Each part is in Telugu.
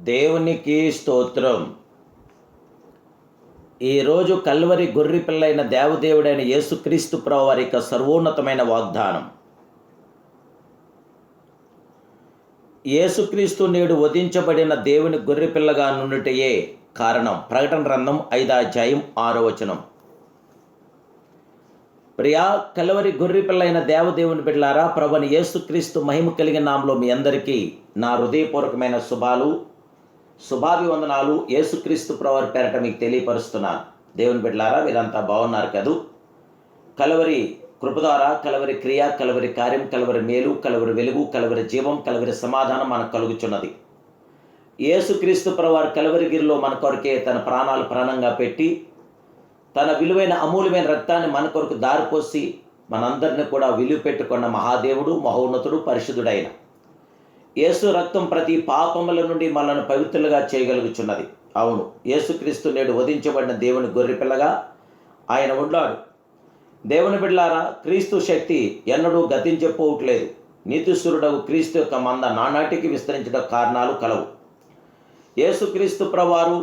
దేవునికి స్తోత్రం. ఈరోజు కల్వరి గొర్రె పిల్లైన దేవదేవుడైన యేసుక్రీస్తు ప్రభువారి యొక్క సర్వోన్నతమైన వాగ్దానం. యేసుక్రీస్తు నేడు వధించబడిన దేవుని గొర్రె పిల్లగా నుండుటయే కారణం. ప్రకటన గ్రంథం 5:6. ప్రియా కల్వరి గొర్రె పిల్లైన దేవదేవుని బిడ్డలారా, ప్రభుని యేసుక్రీస్తు మహిమ కలిగిన నామములో మీ అందరికీ నా హృదయపూర్వకమైన శుభాభివందనాలు యేసుక్రీస్తు ప్రభువారి పేరట మీకు తెలియపరుస్తున్నాను. దేవుని బిడ్డలారా, మీరంతా బాగున్నారు కదూ? కలవరి కృప ద్వారా కలవరి క్రియ, కలవరి కార్యం, కలవరి మేలు, కలవరి వెలుగు, కలవరి జీవం, కలవరి సమాధానం మనకు కలుగుచున్నది. యేసుక్రీస్తు ప్రభువారు కలవరిగిరిలో మన కొరకే తన ప్రాణాలు ప్రాణంగా పెట్టి తన విలువైన అమూల్యమైన రక్తాన్ని మన కొరకు దారిపోసి మనందరిని కూడా విలువ పెట్టుకున్న మహాదేవుడు, మహోన్నతుడు, పరిశుద్ధుడైన యేసు రక్తం ప్రతి పాపముల నుండి మనల్ని పవిత్రులుగా చేయగలుగుచున్నది. అవును, యేసుక్రీస్తు నేడు వధించబడిన దేవుని గొర్రెపిల్లగా ఆయన ఉన్నాడు. దేవుని బిడ్డలారా, క్రీస్తు శక్తి ఎన్నడూ గతించిపోవట్లేదు. నీతిశూరుడగు క్రీస్తు యొక్క మంద నానాటికి విస్తరించడం కారణాలు కలవు. యేసుక్రీస్తు ప్రభువారు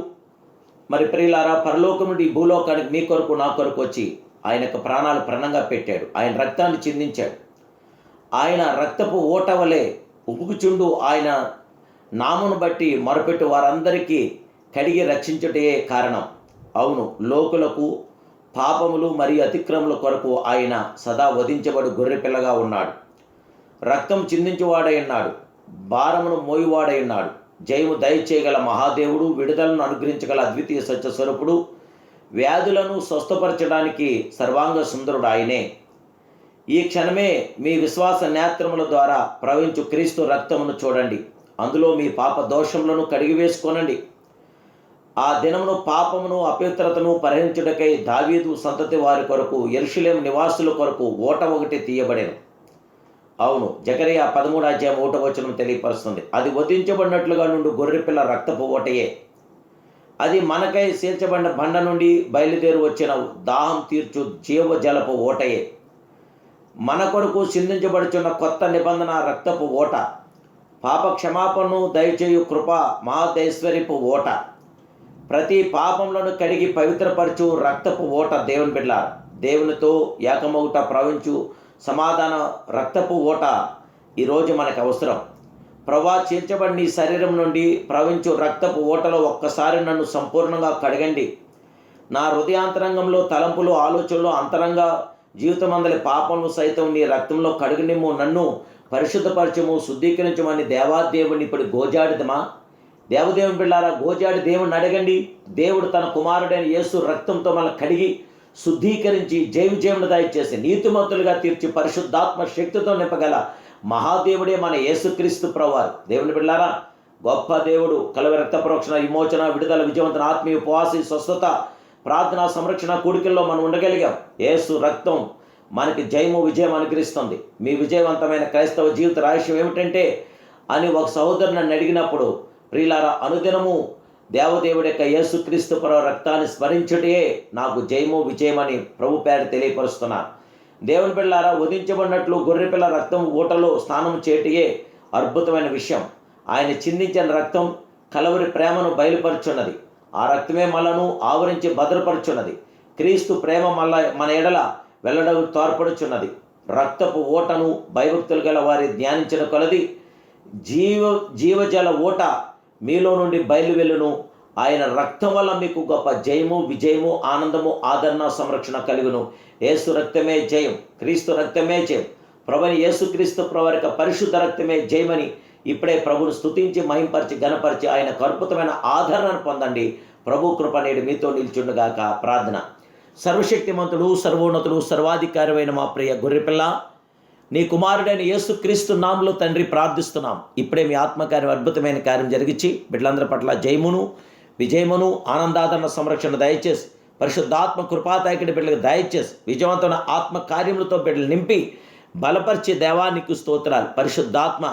ప్రియులారా, పరలోకం నుండి భూలోకానికి మీ కొరకు నా కొరకు వచ్చి ఆయన యొక్క ప్రాణాలు ప్రాణంగా పెట్టాడు. ఆయన రక్తాన్ని చిందించాడు. ఆయన రక్తపు ఓట వలె ఉపుకుచుండు ఆయన నామును బట్టి మొరపెట్టు వారందరికీ కడిగి రక్షించుటే కారణం. అవును, లోకులకు పాపములు మరియు అతిక్రమముల కొరకు ఆయన సదా వధించబడి గొర్రెపిల్లగా ఉన్నాడు. రక్తం చిందించువాడై ఉన్నాడు. భారమును మోయువాడై ఉన్నాడు. జయము దయచేయగల మహాదేవుడు, విడుదలను అనుగ్రహించగల అద్వితీయ సత్యస్వరూపుడు, వ్యాధులను స్వస్థపరచడానికి సర్వాంగ సుందరుడు ఆయనే. ఈ క్షణమే మీ విశ్వాస నేత్రముల ద్వారా ప్రవహించు క్రీస్తు రక్తమును చూడండి. అందులో మీ పాప దోషములను కడిగివేసుకోనండి. ఆ దినమును పాపమును అపవిత్రతను పరిహరించుటకై దావీదు సంతతి వారి కొరకు, యెరూషలేము నివాసుల కొరకు ఓట ఒకటి తీయబడెను. అవును, జకరియా 13:1 తెలియపరుస్తుంది. అది వధించబడినట్లుగా నుండి గొర్రెపిల్ల రక్తపు ఓటయే. అది మనకై సీల్చబడిన బండ నుండి బయలుదేరి వచ్చిన దాహం తీర్చు జీవజలపు ఓటయే. మన కొరకు చిందించబడుచున్న కొత్త నిబంధన రక్తపు ఓట. పాప క్షమాపణను దయచేయు కృప మహాదైశ్వర్యపు ఓట. ప్రతి పాపములను కడిగి పవిత్రపరచు రక్తపు ఓట. దేవుని బిడ్డ, దేవునితో ఏకమౌట ప్రవహించు సమాధాన రక్తపు ఓట ఈరోజు మనకు అవసరం. ప్రభా, చీల్చబడిన ఈ శరీరం నుండి ప్రవహించు రక్తపు ఓటలో ఒక్కసారి నన్ను సంపూర్ణంగా కడగండి. నా హృదయాంతరంగంలో తలంపులు, ఆలోచనలు, అంతరంగ జీవితమందలి పాపములు సైతం నీ రక్తంలో కడుగునిమ్ము. నన్ను పరిశుద్ధపరచము, శుద్ధీకరించమని దేవాదేవుని ఇప్పుడు గోజాడిదమా? దేవదేవుని బిడ్డారా, గోజాడి దేవుని అడగండి. దేవుడు తన కుమారుడైన యేసు రక్తంతో మనల్ని కడిగి శుద్ధీకరించి జయమును దయచేసి నీతిమంతులుగా తీర్చి పరిశుద్ధాత్మ శక్తితో నింపగల మహాదేవుడే మన యేసుక్రీస్తు ప్రభువారు. దేవుని బిడ్డలారా, గొప్ప దేవుడు కలవరి రక్త ప్రోక్షణ, విమోచన, విడుదల, విజయవంతన, ఆత్మీయ ఉపవాస, స్వస్థత, ప్రార్థన, సంరక్షణ కూడికల్లో మనం ఉండగలిగాం. యేసు రక్తం మనకి జయము, విజయం అనుగ్రహిస్తుంది. మీ విజయవంతమైన క్రైస్తవ జీవిత రహస్యం ఏమిటంటే అని ఒక సహోదరుని నన్ను అడిగినప్పుడు, ప్రియులారా, అనుదినము దేవదేవుడి యొక్క యేసుక్రీస్తు ప్రభు రక్తాన్ని స్మరించుటే నాకు జయము, విజయం అని ప్రభు పేరు తెలియపరుస్తున్నాను. దేవుని బిడ్డలారా, వధించబడినట్లు గొర్రెపిల్ల రక్తం ఊటలో స్నానం చేయటయే అద్భుతమైన విషయం. ఆయన చిందించిన రక్తం కలవరి ప్రేమను బయలుపరుచున్నది. ఆ రక్తమే మనను ఆవరించి భద్రపరుచున్నది. క్రీస్తు ప్రేమ మన ఎడల వెల్లడవు తోర్పడుచున్నది. రక్తపు ఓటను భయభక్తులు గల వారి ధ్యానించిన కొలది జీవజల ఓట మీలో నుండి బయలువెళ్ళును. ఆయన రక్తం వల్ల మీకు గొప్ప జయము, విజయము, ఆనందము, ఆదరణ, సంరక్షణ కలుగును. యేసు రక్తమే జయం, క్రీస్తు రక్తమే జయం. ప్రభుని యేసుక్రీస్తు ప్రభు యొక్క పరిశుద్ధ రక్తమే జయమని ఇప్పుడే ప్రభును స్తుతించి, మహింపరిచి, ఘనపరిచి ఆయన అద్భుతమైన ఆదరణను పొందండి. ప్రభు కృప నేడు మీతో నిల్చుండుగాక. ప్రార్థన. సర్వశక్తిమంతుడు, సర్వోన్నతుడు, సర్వాధికారమైన మా ప్రియ గొర్రెపిల్ల, నీ కుమారుడైన యేసుక్రీస్తు నామములో తండ్రి ప్రార్థిస్తున్నాం. ఇప్పుడే మీ ఆత్మకార్యం, అద్భుతమైన కార్యం జరిగించి బిడ్డలందరి పట్ల జయమును, విజయమును, ఆనందాదరణ, సంరక్షణ దయచేసి పరిశుద్ధాత్మ కృపాతాయకుడి బిడ్డలకు దయచేసి విజయవంతమైన ఆత్మ కార్యములతో బిడ్డలు నింపి బలపరిచే దేవానికి స్తోత్రాలు. పరిశుద్ధాత్మ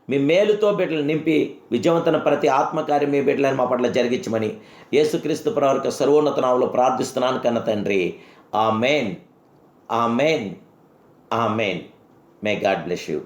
మీ మేలుతో బిడ్డలు నింపి విజయవంతమైన ప్రతి ఆత్మకార్యం మీ బిడ్డలను మా పట్ల జరిగించమని యేసుక్రీస్తు ప్రభువు సర్వోన్నత నామములో ప్రార్థిస్తున్నాను కన్న తండ్రి. ఆమేన్, ఆమేన్, ఆమేన్. May God bless you.